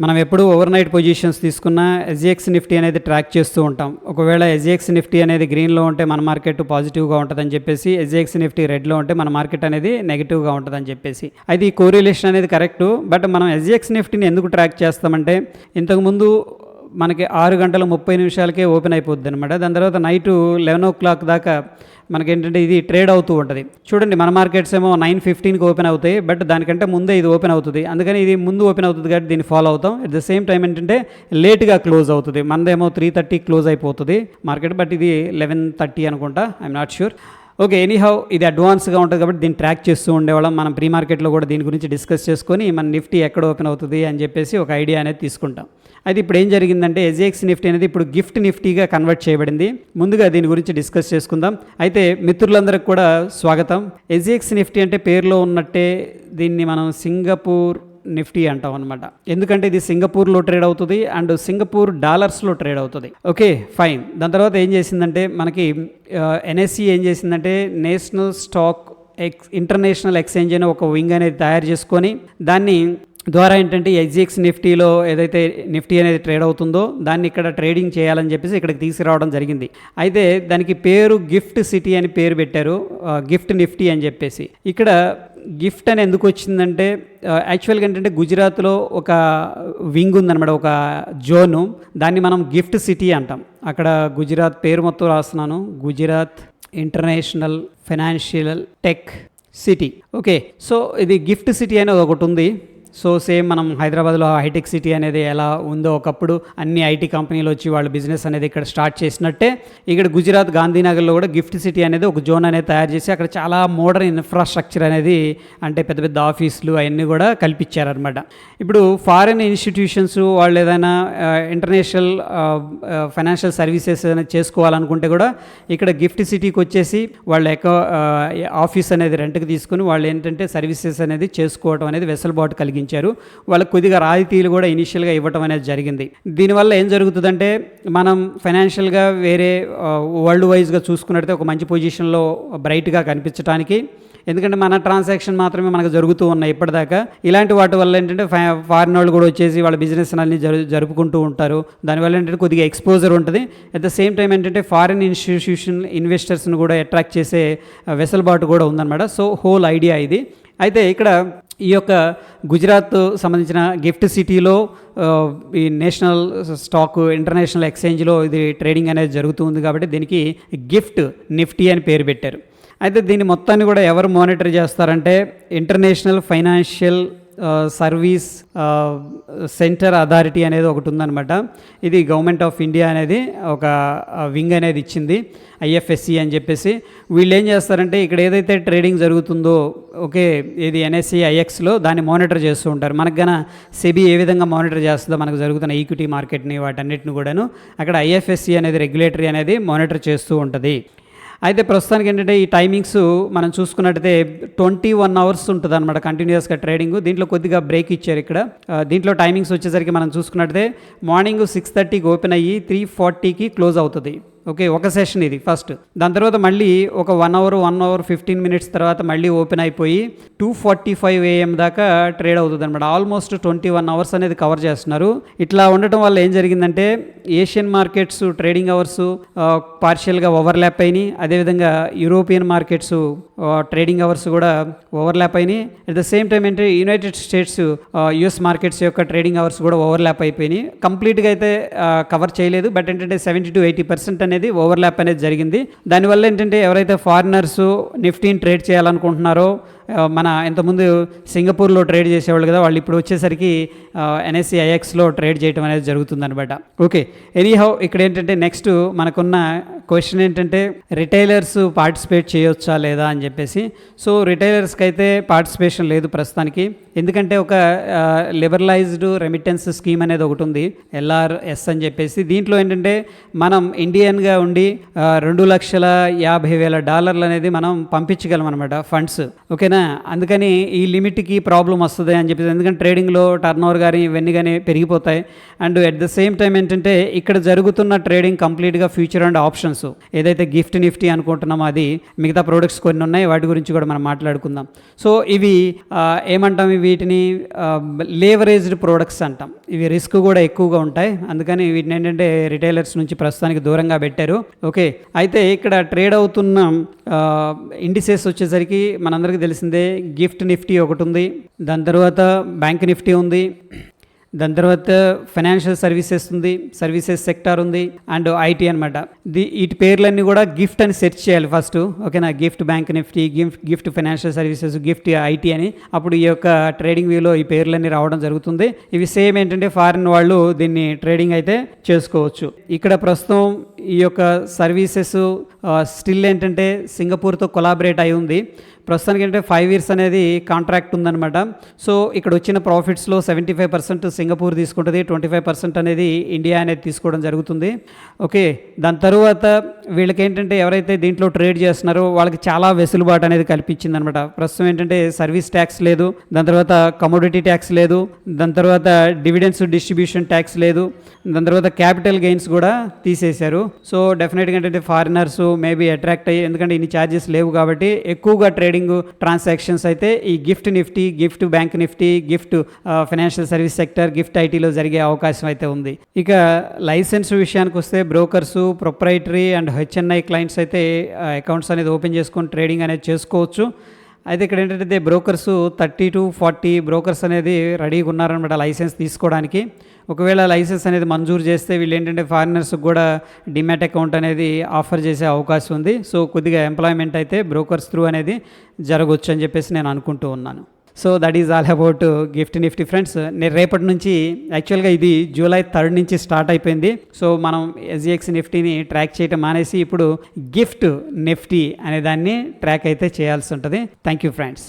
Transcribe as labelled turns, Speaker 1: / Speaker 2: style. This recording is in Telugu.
Speaker 1: మనం ఎప్పుడు ఓవర్ నైట్ పొజిషన్స్ తీసుకున్న ఎస్జిఎక్స్ నిఫ్టీ అనేది ట్రాక్ చేస్తూ ఉంటాం. ఒకవేళ ఎస్జిఎక్స్ నిఫ్టీ అనేది గ్రీన్లో ఉంటే మన మార్కెట్ పాజిటివ్గా ఉంటుందని చెప్పేసి, ఎస్జిఎక్స్ నిఫ్టీ రెడ్లో ఉంటే మన మార్కెట్ అనేది నెగిటివ్గా ఉంటుందని చెప్పేసి, అయితే ఈ కోరిలేషన్ అనేది కరెక్టు. బట్ మనం ఎస్జిఎక్స్ నిఫ్టీని ఎందుకు ట్రాక్ చేస్తామంటే, ఇంతకుముందు మనకి 6:30 ఓపెన్ అయిపోద్ది అనమాట. దాని తర్వాత నైటు 11 o'clock దాకా మనకేంటంటే ఇది ట్రేడ్ అవుతూ ఉంటుంది. చూడండి, మన మార్కెట్స్ ఏమో 9:15కి ఓపెన్ అవుతాయి, బట్ దానికంటే ముందే ఇది ఓపెన్ అవుతుంది. అందుకని ఇది ముందు ఓపెన్ అవుతుంది కాబట్టి దీన్ని ఫాలో అవుతాం. అట్ ద సేమ్ టైం ఏంటంటే లేట్గా క్లోజ్ అవుతుంది. మనదేమో 3:30 క్లోజ్ అయిపోతుంది మార్కెట్, బట్ ఇది 11:30 అనుకుంటా, I'm not sure. Okay, anyhow ఇది అడ్వాన్స్గా ఉంటుంది కాబట్టి దీన్ని ట్రాక్ చేస్తూ ఉండేవాళ్ళం. మనం ప్రీ మార్కెట్లో కూడా దీని గురించి డిస్కస్ చేసుకొని మన నిఫ్టీ ఎక్కడ ఓపెన్ అవుతుంది అని చెప్పేసి ఒక ఐడియా అనేది తీసుకుంటాం. అయితే ఇప్పుడు ఏం జరిగిందంటే, ఎస్జిఎక్స్ నిఫ్టీ అనేది ఇప్పుడు గిఫ్ట్ నిఫ్టీగా కన్వర్ట్ చేయబడింది. ముందుగా దీని గురించి డిస్కస్ చేసుకుందాం. అయితే మిత్రులందరికీ కూడా స్వాగతం. ఎస్జిఎక్స్ నిఫ్టీ అంటే పేరులో ఉన్నట్టే దీన్ని మనం సింగపూర్ నిఫ్టీ అంటాం అనమాట. ఎందుకంటే ఇది సింగపూర్లో ట్రేడ్ అవుతుంది అండ్ సింగపూర్ డాలర్స్లో ట్రేడ్ అవుతుంది. Okay, fine. దాని తర్వాత ఏం చేసిందంటే, మనకి ఎన్ఎస్సి ఏం చేసిందంటే, నేషనల్ స్టాక్ ఇంటర్నేషనల్ ఎక్స్చేంజ్ అనే ఒక వింగ్ అనేది తయారు చేసుకొని దాన్ని ద్వారా ఏంటంటే ఎస్జిఎక్స్ నిఫ్టీలో ఏదైతే నిఫ్టీ అనేది ట్రేడ్ అవుతుందో దాన్ని ఇక్కడ ట్రేడింగ్ చేయాలని చెప్పేసి ఇక్కడికి తీసుకురావడం జరిగింది. అయితే దానికి పేరు గిఫ్ట్ సిటీ అని పేరు పెట్టారు, గిఫ్ట్ నిఫ్టీ అని చెప్పేసి. ఇక్కడ గిఫ్ట్ అని ఎందుకు వచ్చిందంటే, యాక్చువల్గా ఏంటంటే గుజరాత్లో ఒక వింగ్ ఉందన్నమాట, ఒక జోను. దాన్ని మనం గిఫ్ట్ సిటీ అంటాం. అక్కడ గుజరాత్ పేరు మొత్తం రాస్తున్నాను, Gujarat international financial tech city. Okay, so ఇది గిఫ్ట్ సిటీ అనేది ఒకటి ఉంది. సో సేమ్ మనం హైదరాబాద్లో హైటెక్ సిటీ అనేది ఎలా ఉందో ఒకప్పుడు అన్ని ఐటీ కంపెనీలు వచ్చి వాళ్ళ బిజినెస్ అనేది ఇక్కడ స్టార్ట్ చేసినట్టే, ఇక్కడ గుజరాత్ గాంధీనగర్లో కూడా గిఫ్ట్ సిటీ అనేది ఒక జోన్ అనేది తయారు చేసి అక్కడ చాలా మోడర్న్ ఇన్ఫ్రాస్ట్రక్చర్ అనేది, అంటే పెద్ద పెద్ద ఆఫీసులు అవన్నీ కూడా కల్పించారనమాట. ఇప్పుడు ఫారిన్ ఇన్స్టిట్యూషన్స్ వాళ్ళు ఏదైనా ఇంటర్నేషనల్ ఫైనాన్షియల్ సర్వీసెస్ అనేది చేసుకోవాలనుకుంటే కూడా ఇక్కడ గిఫ్ట్ సిటీకి వచ్చేసి వాళ్ళ ఆఫీస్ అనేది రెంట్కి తీసుకుని వాళ్ళు ఏంటంటే సర్వీసెస్ అనేది చేసుకోవడం అనేది వెసులుబాటు కలిగింది. వాళ్ళకు కొద్దిగా రాయితీలు కూడా ఇనిషియల్గా ఇవ్వటం అనేది జరిగింది. దీనివల్ల ఏం జరుగుతుందంటే, మనం ఫైనాన్షియల్గా వేరే వరల్డ్ వైజ్గా చూసుకున్నట్లయితే ఒక మంచి పొజిషన్లో బ్రైట్గా కనిపించడానికి, ఎందుకంటే మన ట్రాన్సాక్షన్ మాత్రమే మనకు జరుగుతూ ఉన్నాయి ఇప్పటిదాకా. ఇలాంటి వాటి వల్ల ఏంటంటే ఫారిన్ వాళ్ళు కూడా వచ్చేసి వాళ్ళ బిజినెస్ అన్ని జరుపుకుంటూ ఉంటారు. దానివల్ల ఏంటంటే కొద్దిగా ఎక్స్పోజర్ ఉంటుంది. అట్ ద సేమ్ టైం ఏంటంటే ఫారిన్ ఇన్స్టిట్యూషన్ ఇన్వెస్టర్స్ని కూడా అట్రాక్ట్ చేసే వెసులుబాటు కూడా ఉందన్నమాట. సో హోల్ ఐడియా ఇది. అయితే ఇక్కడ ఈ యొక్క గుజరాత్ సంబంధించిన గిఫ్ట్ సిటీలో ఈ నేషనల్ స్టాక్ ఇంటర్నేషనల్ ఎక్స్చేంజ్లో ఇది ట్రేడింగ్ అనేది జరుగుతుంది కాబట్టి దీనికి గిఫ్ట్ నిఫ్టీ అని పేరు పెట్టారు. అయితే దీన్ని మొత్తాన్ని కూడా ఎవరు మానిటర్ చేస్తారంటే, international financial service centre authority అనేది ఒకటి ఉందన్నమాట. ఇది గవర్నమెంట్ ఆఫ్ ఇండియా అనేది ఒక వింగ్ అనేది ఇచ్చింది, ఐఎఫ్ఎస్సి అని చెప్పేసి. వీళ్ళు ఏం చేస్తారంటే, ఇక్కడ ఏదైతే ట్రేడింగ్ జరుగుతుందో, ఓకే, ఇది ఎన్ఎస్సి ఐఎక్స్లో దాన్ని మానిటర్ చేస్తూ ఉంటారు. మనకు గన సెబీ ఏ విధంగా మానిటర్ చేస్తుందో మనకు జరుగుతున్న ఈక్విటీ మార్కెట్ని వాటన్నిటిని కూడాను అక్కడ ఐఎఫ్ఎస్సి అనేది రెగ్యులేటరీ అనేది మానిటర్ చేస్తూ ఉంటుంది. అయితే ప్రస్తుతానికి ఏంటంటే ఈ టైమింగ్స్ మనం చూసుకున్నట్టయితే 21 hours ఉంటుంది అనమాట కంటిన్యూస్గా ట్రేడింగ్. దీంట్లో కొద్దిగా బ్రేక్ ఇచ్చారు ఇక్కడ. దీంట్లో టైమింగ్స్ వచ్చేసరికి మనం చూసుకున్నట్టయితే మార్నింగ్ 6:30కి ఓపెన్ అయ్యి 3:40కి క్లోజ్ అవుతుంది. ఓకే, ఒక సెషన్ ఇది ఫస్ట్. దాని తర్వాత మళ్ళీ ఒక 1 hour 15 minutes తర్వాత మళ్ళీ ఓపెన్ అయిపోయి 2:45 AM దాకా ట్రేడ్ అవుతుంది అనమాట. ఆల్మోస్ట్ 21 hours అనేది కవర్ చేస్తున్నారు. ఇట్లా ఉండటం వల్ల ఏం జరిగిందంటే, ఏషియన్ మార్కెట్స్ ట్రేడింగ్ అవర్స్ పార్షియల్గా ఓవర్లాప్ అయినాయి. అదేవిధంగా యూరోపియన్ మార్కెట్స్ ట్రేడింగ్ అవర్స్ కూడా ఓవర్లాప్ అయినాయి. అట్ ద సేమ్ టైం ఏంటంటే యునైటెడ్ స్టేట్స్ యుఎస్ మార్కెట్స్ యొక్క ట్రేడింగ్ అవర్స్ కూడా ఓవర్లాప్ అయిపోయినాయి. కంప్లీట్గా అయితే కవర్ చేయలేదు, బట్ ఏంటంటే 70 to 80% అనేది ఓవర్లాప్ అనేది జరిగింది. దానివల్ల ఏంటంటే ఎవరైతే ఫారినర్స్ నిఫ్టీని ట్రేడ్ చేయాలనుకుంటున్నారో, మన ఇంతకుముందు సింగపూర్లో ట్రేడ్ చేసేవాళ్ళు కదా, వాళ్ళు ఇప్పుడు వచ్చేసరికి ఎన్ఎస్సి ఐఎక్స్లో ట్రేడ్ చేయడం అనేది జరుగుతుందన్నమాట. ఓకే, ఎనీహౌ ఇక్కడ ఏంటంటే నెక్స్ట్ మనకున్న క్వశ్చన్ ఏంటంటే, రిటైలర్స్ పార్టిసిపేట్ చేయొచ్చా లేదా అని చెప్పేసి. సో రిటైలర్స్కి అయితే పార్టిసిపేషన్ లేదు ప్రస్తుతానికి, ఎందుకంటే ఒక లిబరలైజ్డ్ రెమిటెన్స్ స్కీమ్ అనేది ఒకటి ఉంది, LRS అని చెప్పేసి. దీంట్లో ఏంటంటే మనం ఇండియన్గా ఉండి $2,50,000 అనేది మనం పంపించగలం అనమాట, ఫండ్స్. ఓకేనా. ఓకేనా. అందుకని ఈ లిమిట్కి ప్రాబ్లం వస్తుంది అని చెప్పేసి, ఎందుకంటే ట్రేడింగ్లో టర్న్ ఓవర్ కానీ ఇవన్నీ కానీ పెరిగిపోతాయి. And at the same time ఏంటంటే ఇక్కడ జరుగుతున్న ట్రేడింగ్ కంప్లీట్గా ఫ్యూచర్ అండ్ ఆప్షన్స్, ఏదైతే గిఫ్ట్ నిఫ్టీ అనుకుంటున్నామో అది, మిగతా ప్రోడక్ట్స్ కొన్ని ఉన్నాయి, వాటి గురించి కూడా మనం మాట్లాడుకుందాం. సో ఇవి ఏమంటాం, వీటిని లేవరేజ్డ్ ప్రోడక్ట్స్ అంటాం. ఇవి రిస్క్ కూడా ఎక్కువగా ఉంటాయి, అందుకని వీటిని ఏంటంటే రిటైలర్స్ నుంచి ప్రస్తుతానికి దూరంగా పెట్టారు. ఓకే, అయితే ఇక్కడ ట్రేడ్ అవుతున్న ఇండిసెస్ వచ్చేసరికి మనందరికీ తెలిసిందే, గిఫ్ట్ నిఫ్టీ ఒకటి ఉంది, దాని తర్వాత బ్యాంక్ నిఫ్టీ ఉంది, దాని తర్వాత ఫైనాన్షియల్ సర్వీసెస్ ఉంది, సర్వీసెస్ సెక్టార్ ఉంది, అండ్ ఐటీ అనమాట. వీటి పేర్లన్నీ కూడా గిఫ్ట్ అని సెర్చ్ చేయాలి ఫస్ట్, ఓకేనా. Gift bank Nifty, gift financial services, gift IT అని, అప్పుడు ఈ యొక్క ట్రేడింగ్ వ్యూలో ఈ పేర్లన్నీ రావడం జరుగుతుంది. ఇవి సేమ్ ఏంటంటే ఫారిన్ వాళ్ళు దీన్ని ట్రేడింగ్ అయితే చేసుకోవచ్చు. ఇక్కడ ప్రస్తుతం ఈ యొక్క సర్వీసెస్ స్టిల్ ఏంటంటే సింగపూర్తో కొలాబరేట్ అయి ఉంది. ప్రస్తుతానికి ఏంటంటే 5 years అనేది కాంట్రాక్ట్ ఉందన్నమాట. సో ఇక్కడ వచ్చిన ప్రాఫిట్స్లో 75% సింగపూర్ తీసుకుంటుంది, 25% అనేది ఇండియా అనేది తీసుకోవడం జరుగుతుంది. ఓకే, దాని తర్వాత వీళ్ళకి ఏంటంటే ఎవరైతే దీంట్లో ట్రేడ్ చేస్తున్నారో వాళ్ళకి చాలా వెసులుబాటు అనేది కల్పించింది అనమాట. ప్రస్తుతం ఏంటంటే సర్వీస్ ట్యాక్స్ లేదు, దాని తర్వాత కమోడిటీ ట్యాక్స్ లేదు, దాని తర్వాత డివిడెండ్స్ డిస్ట్రిబ్యూషన్ ట్యాక్స్ లేదు, దాని తర్వాత క్యాపిటల్ గెయిన్స్ కూడా తీసేశారు. సో డెఫినెట్గా ఏంటంటే ఫారినర్స్ మేబీ అట్రాక్ట్ అయ్యి, ఎందుకంటే ఇన్ని ఛార్జెస్ లేవు కాబట్టి ఎక్కువగా ట్రేడింగ్ ట్రాన్సాక్షన్స్ అయితే ఈ gift Nifty, gift bank Nifty, gift financial service sector, gift ఐటీలో జరిగే అవకాశం అయితే ఉంది. ఇక లైసెన్స్ విషయానికి వస్తే brokers, proprietary and HNI clients అయితే అకౌంట్స్ అనేది ఓపెన్ చేసుకొని ట్రేడింగ్ అనేది చేసుకోవచ్చు. అయితే ఇక్కడ ఏంటంటే బ్రోకర్స్ 30 to 40 బ్రోకర్స్ అనేది రెడీగా ఉన్నారనమాట లైసెన్స్ తీసుకోవడానికి. ఒకవేళ లైసెన్స్ అనేది మంజూరు చేస్తే వీళ్ళు ఏంటంటే ఫారినర్స్కి కూడా డిమాట్ అకౌంట్ అనేది ఆఫర్ చేసే అవకాశం ఉంది. సో కొద్దిగా ఎంప్లాయ్మెంట్ అయితే బ్రోకర్స్ త్రూ అనేది జరగవచ్చు అని చెప్పేసి నేను అనుకుంటూ ఉన్నాను. So that is all about gift Nifty friends. నేను రేపటి నుంచి, యాక్చువల్గా ఇది July 3rd నుంచి స్టార్ట్ అయిపోయింది. సో మనం SGX నిఫ్టీని ట్రాక్ చేయటం మానేసి ఇప్పుడు గిఫ్ట్ నిఫ్టీ అనే దాన్ని ట్రాక్ అయితే చేయాల్సి ఉంటుంది. Thank you friends.